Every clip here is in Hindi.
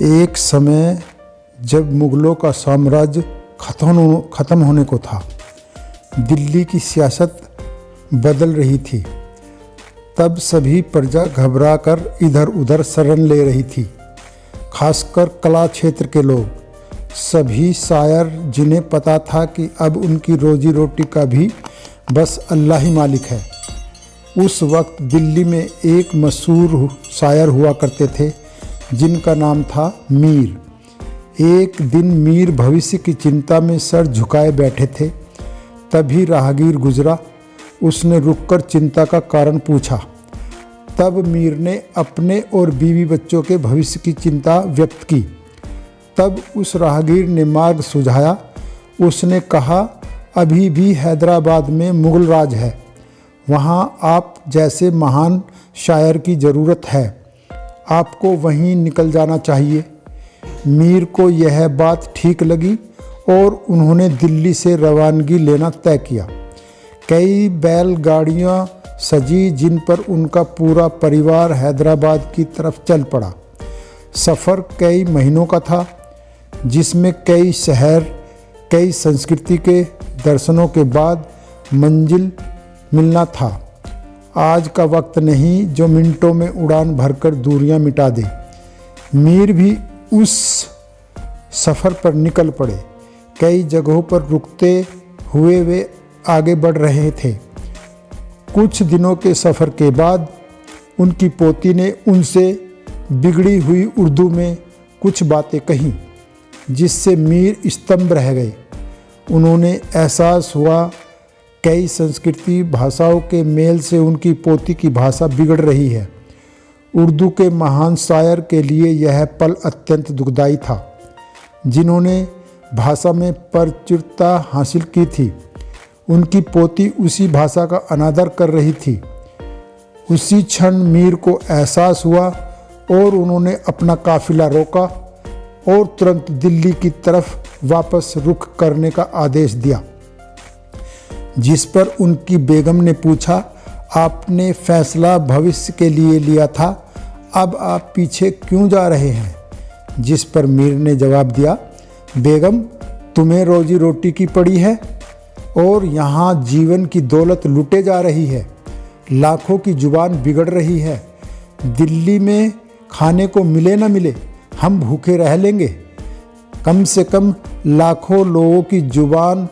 एक समय जब मुग़लों का साम्राज्य ख़त्म होने को था, दिल्ली की सियासत बदल रही थी। तब सभी प्रजा घबराकर इधर उधर शरण ले रही थी, खासकर कला क्षेत्र के लोग, सभी शायर जिन्हें पता था कि अब उनकी रोजी रोटी का भी बस अल्लाह ही मालिक है। उस वक्त दिल्ली में एक मशहूर शायर हुआ करते थे जिनका नाम था मीर। एक दिन मीर भविष्य की चिंता में सर झुकाए बैठे थे। तभी राहगीर गुजरा। उसने रुककर चिंता का कारण पूछा। तब मीर ने अपने और बीवी बच्चों के भविष्य की चिंता व्यक्त की। तब उस राहगीर ने मार्ग सुझाया। उसने कहा, अभी भी हैदराबाद में मुग़ल राज है, वहाँ आप जैसे महान शायर की ज़रूरत है, आपको वहीं निकल जाना चाहिए। मीर को यह बात ठीक लगी और उन्होंने दिल्ली से रवानगी लेना तय किया। कई बैलगाड़ियाँ सजी जिन पर उनका पूरा परिवार हैदराबाद की तरफ चल पड़ा। सफ़र कई महीनों का था, जिसमें कई शहर, कई संस्कृति के दर्शनों के बाद मंजिल मिलना था। आज का वक्त नहीं जो मिनटों में उड़ान भरकर दूरियां मिटा दे। मीर भी उस सफ़र पर निकल पड़े। कई जगहों पर रुकते हुए वे आगे बढ़ रहे थे। कुछ दिनों के सफ़र के बाद उनकी पोती ने उनसे बिगड़ी हुई उर्दू में कुछ बातें कहीं, जिससे मीर स्तंभ रह गए। उन्होंने एहसास हुआ कई संस्कृति भाषाओं के मेल से उनकी पोती की भाषा बिगड़ रही है। उर्दू के महान शायर के लिए यह पल अत्यंत दुखदायी था, जिन्होंने भाषा में प्रचुरता हासिल की थी। उनकी पोती उसी भाषा का अनादर कर रही थी। उसी क्षण मीर को एहसास हुआ और उन्होंने अपना काफिला रोका और तुरंत दिल्ली की तरफ वापस रुख करने का आदेश दिया। जिस पर उनकी बेगम ने पूछा, आपने फैसला भविष्य के लिए लिया था, अब आप पीछे क्यों जा रहे हैं? जिस पर मीर ने जवाब दिया, बेगम, तुम्हें रोजी रोटी की पड़ी है और यहाँ जीवन की दौलत लुटे जा रही है। लाखों की जुबान बिगड़ रही है। दिल्ली में खाने को मिले न मिले, हम भूखे रह लेंगे। कम से कम लाखों लोगों की जुबान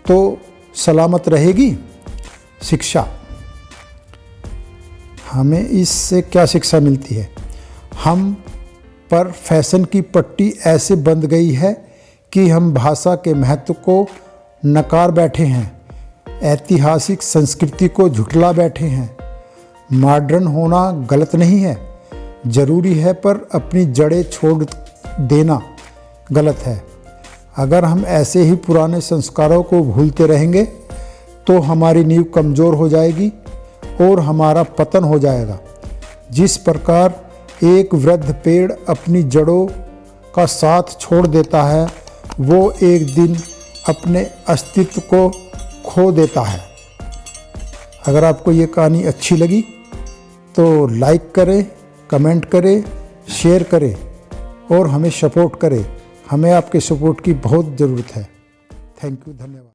तो सलामत रहेगी। शिक्षा, हमें इससे क्या शिक्षा मिलती है? हम पर फैशन की पट्टी ऐसे बंध गई है कि हम भाषा के महत्व को नकार बैठे हैं, ऐतिहासिक संस्कृति को झुठला बैठे हैं। मॉडर्न होना गलत नहीं है, ज़रूरी है, पर अपनी जड़ें छोड़ देना गलत है। अगर हम ऐसे ही पुराने संस्कारों को भूलते रहेंगे तो हमारी नींव कमज़ोर हो जाएगी और हमारा पतन हो जाएगा। जिस प्रकार एक वृद्ध पेड़ अपनी जड़ों का साथ छोड़ देता है, वो एक दिन अपने अस्तित्व को खो देता है। अगर आपको ये कहानी अच्छी लगी तो लाइक करें, कमेंट करें, शेयर करें और हमें सपोर्ट करें। हमें आपके सपोर्ट की बहुत ज़रूरत है। थैंक यू, धन्यवाद।